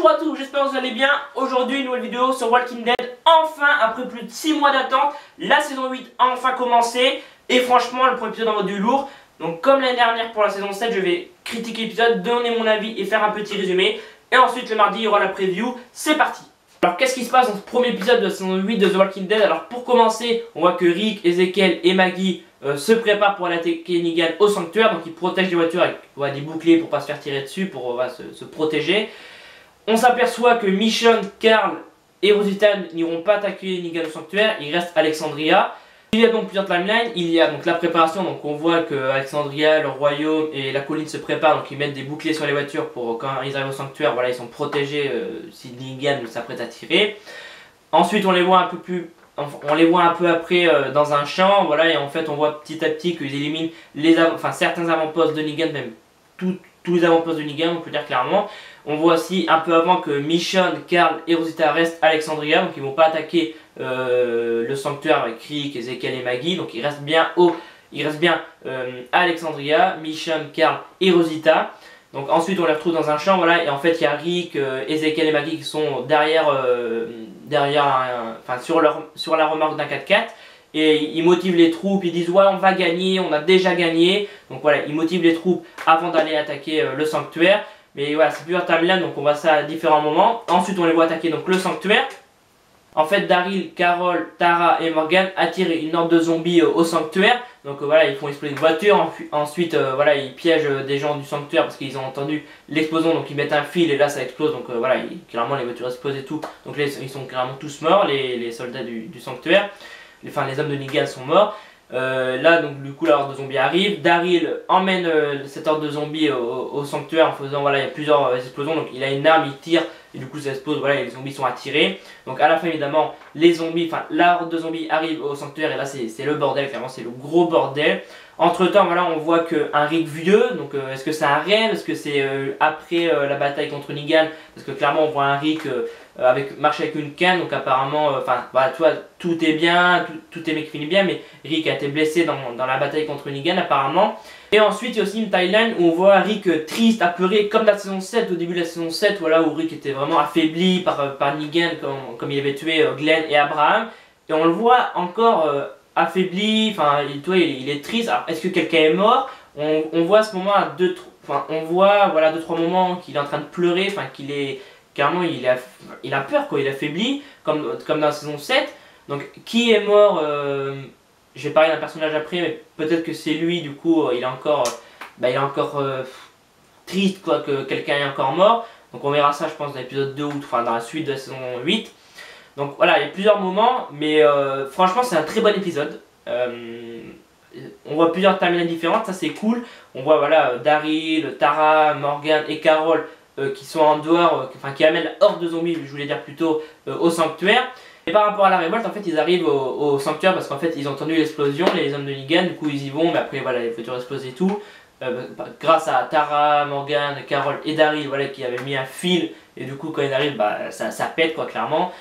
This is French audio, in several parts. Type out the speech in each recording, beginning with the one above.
Bonjour à tous, j'espère que vous allez bien. Aujourd'hui une nouvelle vidéo sur Walking Dead. Enfin, après plus de 6 mois d'attente, la saison 8 a enfin commencé. Et franchement, le premier épisode envoie du lourd. Donc comme l'année dernière pour la saison 7, je vais critiquer l'épisode, donner mon avis et faire un petit résumé. Et ensuite le mardi, il y aura la preview. C'est parti. Alors qu'est-ce qui se passe dans ce premier épisode de la saison 8 de The Walking Dead? Alors pour commencer, on voit que Rick, Ezekiel et Maggie se préparent pour aller attaquer Negan au sanctuaire. Donc ils protègent les voitures avec des boucliers pour pas se faire tirer dessus, pour se protéger. On s'aperçoit que Michonne, Carl et Rosita n'iront pas attaquer Negan au sanctuaire, il reste Alexandria. Il y a donc plusieurs timelines, il y a donc la préparation, donc on voit que Alexandria, le royaume et la colline se préparent, donc ils mettent des boucliers sur les voitures pour quand ils arrivent au sanctuaire, voilà, ils sont protégés si Negan s'apprête à tirer. Ensuite on les voit un peu plus, on les voit un peu après dans un champ, voilà, et en fait on voit petit à petit qu'ils éliminent certains avant-postes de Negan, même tous les avant-postes de Negan, on peut dire clairement. On voit aussi un peu avant que Michonne, Carl et Rosita restent Alexandria, donc ils vont pas attaquer le sanctuaire avec Rick, Ezekiel et Maggie, donc il reste bien Alexandria, Michonne, Carl et Rosita. Donc ensuite on les retrouve dans un champ, voilà, et en fait il y a Rick, Ezekiel et Maggie qui sont sur la remorque d'un 4x4. Et ils motivent les troupes, ils disent ouais on va gagner, on a déjà gagné. Donc voilà, ils motivent les troupes avant d'aller attaquer le sanctuaire. Mais voilà, c'est plusieurs timelines, donc on voit ça à différents moments. Ensuite on les voit attaquer donc le sanctuaire. En fait Daryl, Carol, Tara et Morgan attirent une horde de zombies au sanctuaire. Donc voilà, ils font exploser une voiture. Ensuite voilà, ils piègent des gens du sanctuaire parce qu'ils ont entendu l'explosion. Donc ils mettent un fil et là ça explose. Donc voilà, clairement les voitures explosent et tout. Donc là ils sont clairement tous morts, les soldats du sanctuaire. Les hommes de Negan sont morts. Là donc du coup la horde de zombies arrive. Daryl emmène cette horde de zombies au sanctuaire en faisant, voilà, il y a plusieurs explosions, donc il a une arme, il tire et du coup ça explose, voilà, et les zombies sont attirés. Donc à la fin évidemment la horde de zombies arrive au sanctuaire et là c'est le bordel, clairement c'est le gros bordel. Entre temps voilà, on voit qu'un Rick vieux, donc est-ce que c'est un rêve, est-ce que c'est après la bataille contre Negan, parce que clairement on voit un Rick marcher avec une canne, donc apparemment, voilà, tu vois, tout est bien, tout est fini bien, mais Rick a été blessé dans la bataille contre Negan apparemment. Et ensuite il y a aussi une timeline où on voit Rick triste, apeuré, comme la saison 7, au début de la saison 7, voilà, où Rick était vraiment affaibli par Negan, comme il avait tué Glenn et Abraham, et on le voit encore affaibli, il est triste. Alors est-ce que quelqu'un est mort? On voit à ce moment on voit voilà 2-3 moments qu'il est en train de pleurer, qu'il est clairement il a peur quoi, il est affaibli comme dans la saison 7. Donc qui est mort? Je vais parler d'un personnage après, mais peut-être que c'est lui, du coup il est encore triste quoi, que quelqu'un est encore mort. Donc on verra ça je pense dans l'épisode 2 ou dans la suite de la saison 8. Donc voilà, il y a plusieurs moments, mais franchement c'est un très bon épisode. On voit plusieurs timelines différentes, ça c'est cool. On voit voilà Daryl, Tara, Morgan et Carol qui sont en dehors, qui amènent la horde de zombies, je voulais dire plutôt, au sanctuaire. Et par rapport à la révolte, en fait ils arrivent au sanctuaire parce qu'en fait ils ont entendu l'explosion, les hommes de Negan, du coup ils y vont, mais après voilà, les voitures explosent et tout. Grâce à Tara, Morgan, Carol et Daryl, voilà, qui avaient mis un fil, et du coup quand ils arrivent, ça pète quoi, clairement.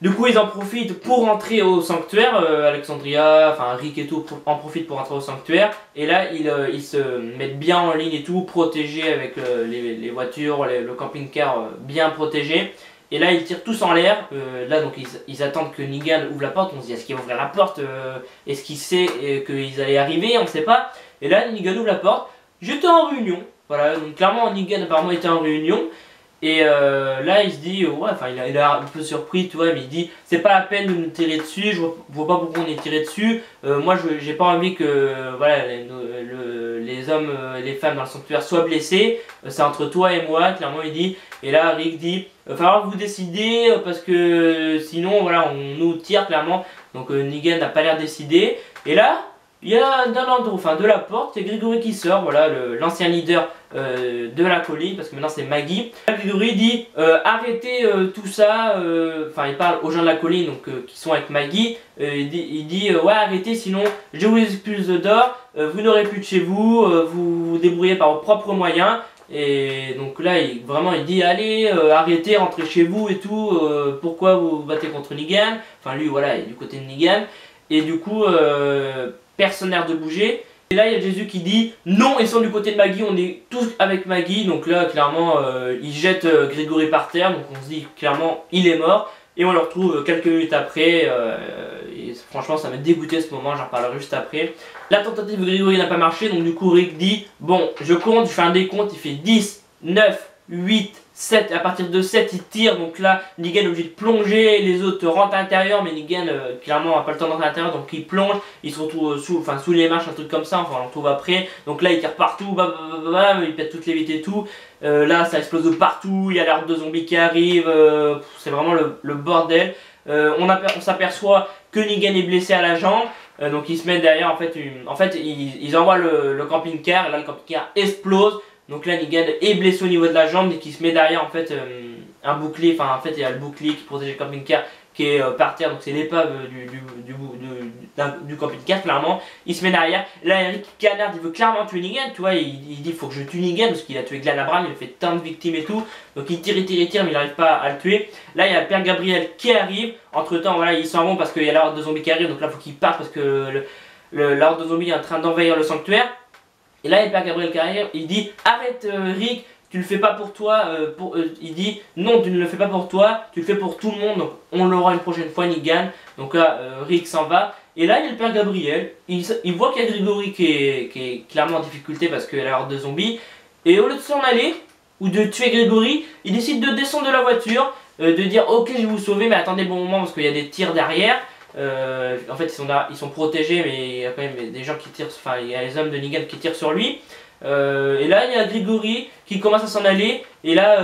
Du coup ils en profitent pour rentrer au sanctuaire, Alexandria, Rick et tout en profitent pour rentrer au sanctuaire. Et là ils se mettent bien en ligne et tout, protégés avec les voitures, le camping-car bien protégé. Et là ils tirent tous en l'air, là donc ils attendent que Negan ouvre la porte, on se dit est-ce qu'il va ouvrir la porte, est-ce qu'il sait qu'ils allaient arriver, on ne sait pas. Et là Negan ouvre la porte, j'étais en réunion, voilà, donc clairement Negan apparemment était en réunion. Et là il se dit, ouais, il est un peu surpris, tu vois, mais il dit c'est pas la peine de nous tirer dessus, je vois pas pourquoi on est tiré dessus, moi j'ai pas envie que voilà, les hommes et les femmes dans le sanctuaire soient blessés, c'est entre toi et moi, clairement il dit. Et là Rick dit, il va falloir vous décider parce que sinon voilà, on nous tire clairement. Donc Negan n'a pas l'air décidé, et là il y a de la porte, c'est Grégory qui sort, voilà, l'ancien leader de la colline, parce que maintenant c'est Maggie. Grégory dit arrêtez tout ça, il parle aux gens de la colline donc, qui sont avec Maggie. Il dit ouais, arrêtez, sinon je vous expulse dehors, vous n'aurez plus de chez vous, vous vous débrouillez par vos propres moyens. Et donc là vraiment il dit allez, arrêtez, rentrez chez vous et tout, pourquoi vous vous battez contre Negan, lui voilà, il est du côté de Negan. Et du coup personne n'a l'air de bouger. Et là il y a Jésus qui dit non, ils sont du côté de Maggie, on est tous avec Maggie. Donc là clairement il jette Grégory par terre, donc on se dit clairement il est mort. Et on le retrouve quelques minutes après, et franchement ça m'a dégoûté ce moment, j'en reparlerai juste après. La tentative de Grégory n'a pas marché, donc du coup Rick dit bon je compte, je fais un décompte, il fait 10, 9, 8, 7, et à partir de 7 il tire, donc là Negan est obligé de plonger, les autres rentrent à l'intérieur, mais Negan clairement n'a pas le temps d'entrer à l'intérieur, donc il plonge, il se retrouve sous les marches, un truc comme ça, enfin on le retrouve après, donc là il tire partout, bam, bam, bam, il pète toutes les vitres et tout, là ça explose de partout, il y a l'horde de zombies qui arrive, c'est vraiment le bordel. On s'aperçoit que Negan est blessé à la jambe, donc il se met derrière, en fait ils envoient le camping-car, et là le camping-car explose. Donc là Negan est blessé au niveau de la jambe et qui se met derrière en fait un bouclier, enfin en fait il y a le bouclier qui protège le camping-car qui est par terre, donc c'est l'épave du camping-car clairement. Il se met derrière, là Eric Canard il veut clairement tuer Negan, tu vois, il dit faut que je tue Negan parce qu'il a tué Glenn Abraham, il a fait tant de victimes et tout, donc il tire mais il n'arrive pas à le tuer. Là il y a le père Gabriel qui arrive, entre temps voilà ils s'en vont parce qu'il y a la horde de zombies qui arrive, donc là il faut qu'il parte parce que la horde de zombies est en train d'envahir le sanctuaire. Et là, il y a le père Gabriel qui arrive, il dit arrête Rick, tu le fais pas pour toi. Il dit non, tu ne le fais pas pour toi, tu le fais pour tout le monde. Donc on l'aura une prochaine fois, Negan. Donc là, Rick s'en va. Et là, il y a le père Gabriel, il voit qu'il y a Grégory qui est clairement en difficulté parce qu'il y a la horde de zombies. Et au lieu de s'en aller, ou de tuer Grégory, il décide de descendre de la voiture, de dire ok, je vais vous sauver, mais attendez bon moment parce qu'il y a des tirs derrière. En fait ils sont protégés mais il y a quand même des gens qui tirent, enfin il y a les hommes de Negan qui tirent sur lui. Et là il y a Grégory qui commence à s'en aller et là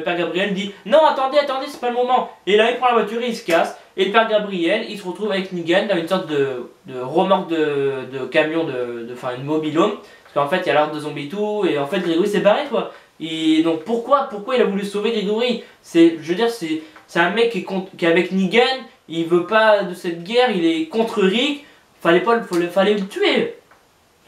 Père Gabriel dit non attendez c'est pas le moment. Et là il prend la voiture et il se casse et le Père Gabriel il se retrouve avec Negan dans une sorte de remorque de camion, enfin une mobil-home, parce qu'en fait il y a l'horde de zombies et tout et en fait Grégory s'est barré quoi. Et donc pourquoi il a voulu sauver Grégory? Je veux dire c'est un mec qui est avec Negan. Il veut pas de cette guerre, il est contre Rick, fallait le tuer.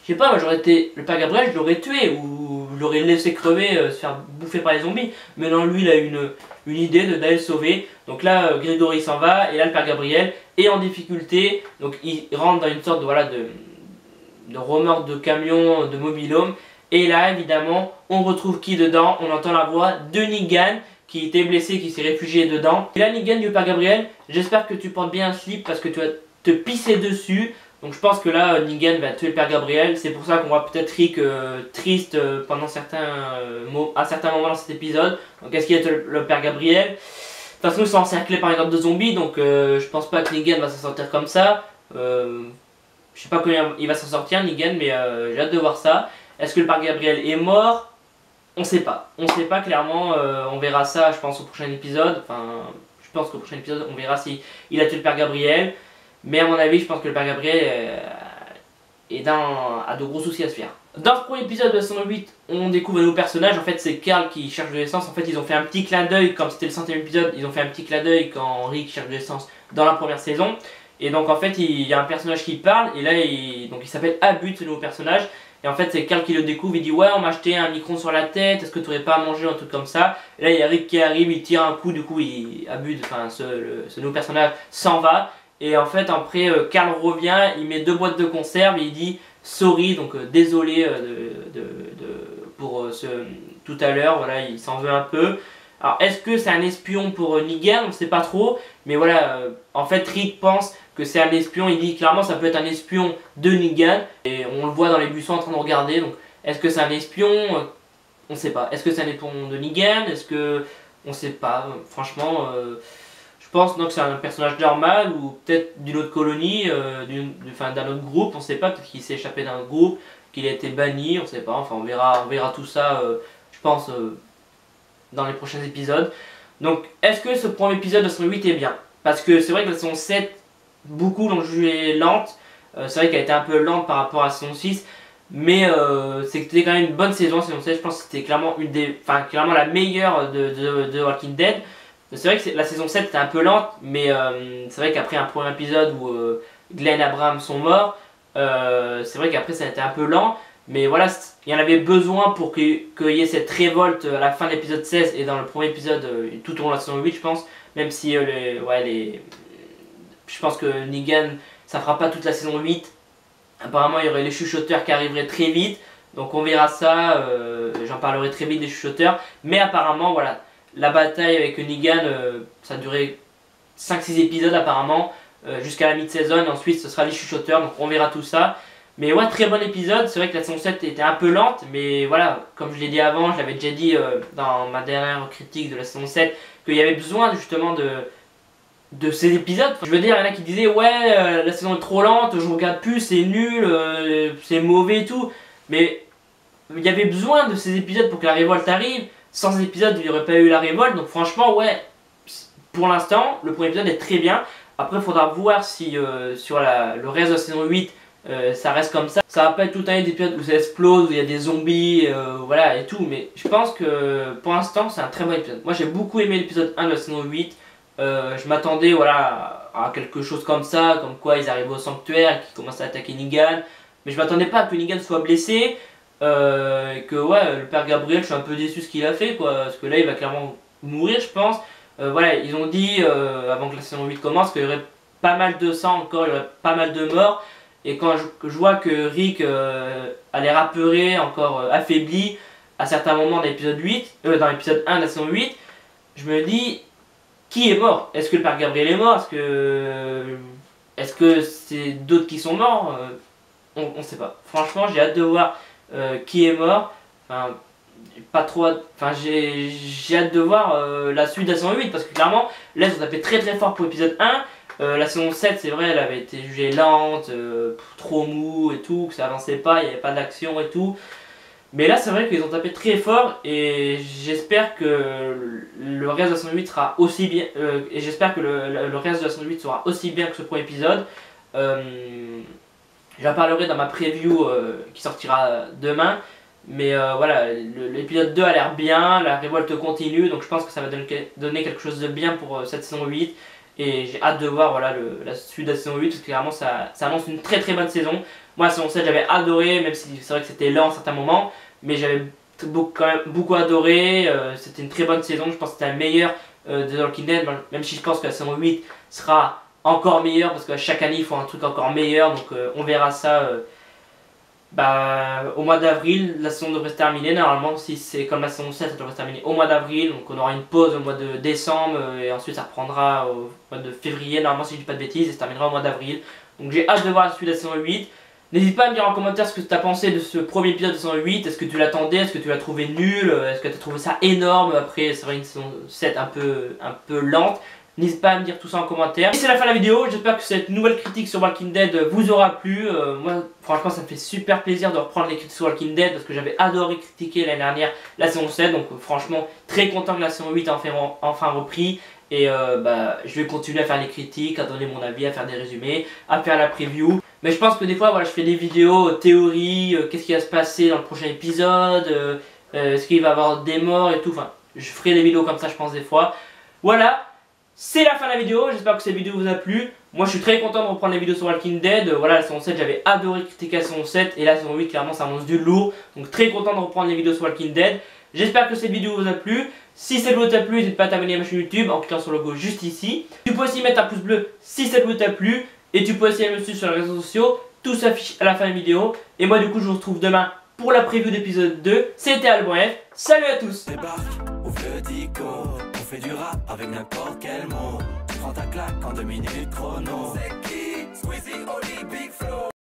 Je sais pas, moi j'aurais été le père Gabriel, je l'aurais tué ou je l'aurais laissé crever, se faire bouffer par les zombies. Mais non, lui il a une idée d'aller le sauver. Donc là, Grégory s'en va et là le père Gabriel est en difficulté. Donc il rentre dans une sorte de remorque de camion, de mobil-home. Et là évidemment, on retrouve qui dedans? On entend la voix de Negan, qui était blessé, qui s'est réfugié dedans. Et là Negan dit au père Gabriel, j'espère que tu portes bien un slip parce que tu vas te pisser dessus. Donc je pense que là Negan va tuer le père Gabriel. C'est pour ça qu'on voit peut-être Rick triste pendant à certains moments dans cet épisode. Donc est-ce qu'il est le père Gabriel? De toute façon ils sont encerclés par une horde de zombies, donc je pense pas que Negan va s'en sortir comme ça. Je sais pas comment il va s'en sortir Negan, mais j'ai hâte de voir ça. Est-ce que le père Gabriel est mort? On sait pas clairement, on verra ça je pense au prochain épisode, enfin je pense qu'au prochain épisode on verra si il a tué le père Gabriel, mais à mon avis je pense que le père Gabriel a de gros soucis à se faire. Dans ce premier épisode de la saison 8, on découvre un nouveau personnage, en fait c'est Carl qui cherche de l'essence, en fait ils ont fait un petit clin d'œil, comme c'était le 100e épisode, ils ont fait un petit clin d'œil quand Rick cherche de l'essence dans la première saison, et donc en fait il y a un personnage qui parle, et là il s'appelle Abud ce nouveau personnage. Et en fait c'est Carl qui le découvre, il dit ouais on m'a acheté un micron sur la tête, est-ce que tu aurais pas à manger, un truc comme ça. Et là il y a Rick qui arrive, il tire un coup, du coup ce nouveau personnage s'en va. Et en fait après Carl revient, il met 2 boîtes de conserve et il dit sorry, donc désolé pour tout à l'heure, voilà il s'en veut un peu. Alors est-ce que c'est un espion pour Negan, on ne sait pas trop, mais voilà, en fait Rick pense que c'est un espion, il dit clairement ça peut être un espion de Negan, et on le voit dans les buissons en train de regarder, donc est-ce que c'est un espion? On ne sait pas. Est-ce que c'est un espion de Negan? Est-ce que... On ne sait pas, franchement, je pense donc que c'est un personnage normal, ou peut-être d'une autre colonie, d'un autre groupe, on ne sait pas, peut-être qu'il s'est échappé d'un groupe, qu'il a été banni, on ne sait pas, enfin on verra tout ça, je pense... dans les prochains épisodes. Donc est-ce que ce premier épisode de saison 8 est bien? Parce que c'est vrai que la saison 7, beaucoup l'ont jugée lente. C'est vrai qu'elle a été un peu lente par rapport à la saison 6. Mais c'était quand même une bonne saison. Saison 7, je pense que c'était clairement clairement la meilleure de Walking Dead. C'est vrai que la saison 7 était un peu lente, mais c'est vrai qu'après un premier épisode où Glenn et Abraham sont morts, c'est vrai qu'après ça a été un peu lent. Mais voilà, il y en avait besoin pour qu'il y ait cette révolte à la fin de l'épisode 16 et dans le premier épisode tout au long de la saison 8 je pense. Même si je pense que Negan ça fera pas toute la saison 8. Apparemment il y aurait les chuchoteurs qui arriveraient très vite. Donc on verra ça, j'en parlerai très vite des chuchoteurs. Mais apparemment voilà, la bataille avec Negan, ça a duré 5-6 épisodes apparemment, jusqu'à la mi-saison. Et ensuite ce sera les chuchoteurs, donc on verra tout ça. Mais ouais, très bon épisode. C'est vrai que la saison 7 était un peu lente, mais voilà, comme je l'ai dit avant, je l'avais déjà dit dans ma dernière critique de la saison 7, qu'il y avait besoin justement de ces épisodes. Je veux dire, il y en a qui disaient ouais, la saison est trop lente, je regarde plus, c'est nul, c'est mauvais et tout. Mais il y avait besoin de ces épisodes pour que la révolte arrive. Sans ces épisodes, il n'y aurait pas eu la révolte. Donc franchement, ouais, pour l'instant, le premier épisode est très bien. Après, il faudra voir si sur le reste de la saison 8, ça reste comme ça. Ça va pas être tout un épisode où ça explose, où il y a des zombies, voilà et tout. Mais je pense que pour l'instant, c'est un très bon épisode. Moi, j'ai beaucoup aimé l'épisode 1 de la saison 8. Je m'attendais voilà, à quelque chose comme ça, comme quoi ils arrivent au sanctuaire, qu'ils commencent à attaquer Negan. Mais je m'attendais pas à que Negan soit blessé. Et que ouais, le père Gabriel, je suis un peu déçu de ce qu'il a fait quoi. Parce que là, il va clairement mourir, je pense. Voilà, ils ont dit avant que la saison 8 commence qu'il y aurait pas mal de sang encore, il y aurait pas mal de morts. Et quand je vois que Rick a l'air apeuré, encore affaibli à certains moments dans l'épisode 1 de la saison 8, je me dis, qui est mort? Est-ce que le père Gabriel est mort? Est-ce que c'est d'autres qui sont morts? On sait pas. Franchement, j'ai hâte de voir qui est mort. Enfin, pas trop enfin j'ai hâte de voir la suite de la saison 8 parce que clairement là ils ont tapé très très fort pour l'épisode 1. La saison 7 c'est vrai elle avait été jugée lente, trop mou et tout, que ça avançait pas, il n'y avait pas d'action et tout. Mais là c'est vrai qu'ils ont tapé très fort et j'espère que le reste de la saison 8 sera aussi bien et j'espère que le reste de la saison 8 sera aussi bien que ce premier épisode. J'en parlerai dans ma preview qui sortira demain. Mais voilà, l'épisode 2 a l'air bien, la révolte continue, donc je pense que ça va donner quelque chose de bien pour cette saison 8. Et j'ai hâte de voir voilà, la suite de la saison 8, parce que clairement ça annonce une très très bonne saison. Moi la saison 7 j'avais adoré, même si c'est vrai que c'était lent à certains moments, mais j'avais quand même beaucoup adoré, c'était une très bonne saison, je pense que c'était la meilleure de The Walking Dead, même si je pense que la saison 8 sera encore meilleure, parce que chaque année ils font un truc encore meilleur, donc on verra ça. Au mois d'avril, la saison devrait se terminer. Normalement, si c'est comme la saison 7, ça devrait se terminer au mois d'avril. Donc on aura une pause au mois de décembre et ensuite ça reprendra au mois de février. Normalement, si je dis pas de bêtises, et ça terminera au mois d'avril. Donc j'ai hâte de voir la suite de la saison 8. N'hésite pas à me dire en commentaire ce que tu as pensé de ce premier épisode de saison 8. Est-ce que tu l'attendais? Est-ce que tu l'as trouvé nul? Est-ce que tu as trouvé ça énorme? Après, c'est vrai une saison 7 un peu lente. N'hésite pas à me dire tout ça en commentaire. Et c'est la fin de la vidéo, j'espère que cette nouvelle critique sur Walking Dead vous aura plu. Moi franchement ça me fait super plaisir de reprendre les critiques sur Walking Dead parce que j'avais adoré critiquer l'année dernière la saison 7. Donc franchement très content que la saison 8 ait enfin repris. Et je vais continuer à faire les critiques, à donner mon avis, à faire des résumés, à faire la preview. Mais je pense que des fois voilà, je fais des vidéos théorie, qu'est-ce qui va se passer dans le prochain épisode, est-ce qu'il va y avoir des morts et tout. Enfin je ferai des vidéos comme ça je pense des fois. Voilà. C'est la fin de la vidéo, j'espère que cette vidéo vous a plu. Moi je suis très content de reprendre les vidéos sur Walking Dead. Voilà, la saison 7 j'avais adoré critiquer la saison 7 et la saison 8 clairement ça annonce du lourd. Donc très content de reprendre les vidéos sur Walking Dead. J'espère que cette vidéo vous a plu. Si cette vidéo t'a plu, n'hésite pas à t'abonner à ma chaîne YouTube en cliquant sur le logo juste ici. Tu peux aussi mettre un pouce bleu si cette vidéo t'a plu. Et tu peux aussi me suivre sur les réseaux sociaux. Tout s'affiche à la fin de la vidéo. Et moi du coup je vous retrouve demain pour la preview d'épisode 2. C'était Alban F. Salut à tous. On fait du rap avec n'importe quel mot. Tu prends ta claque en 2 minutes chrono.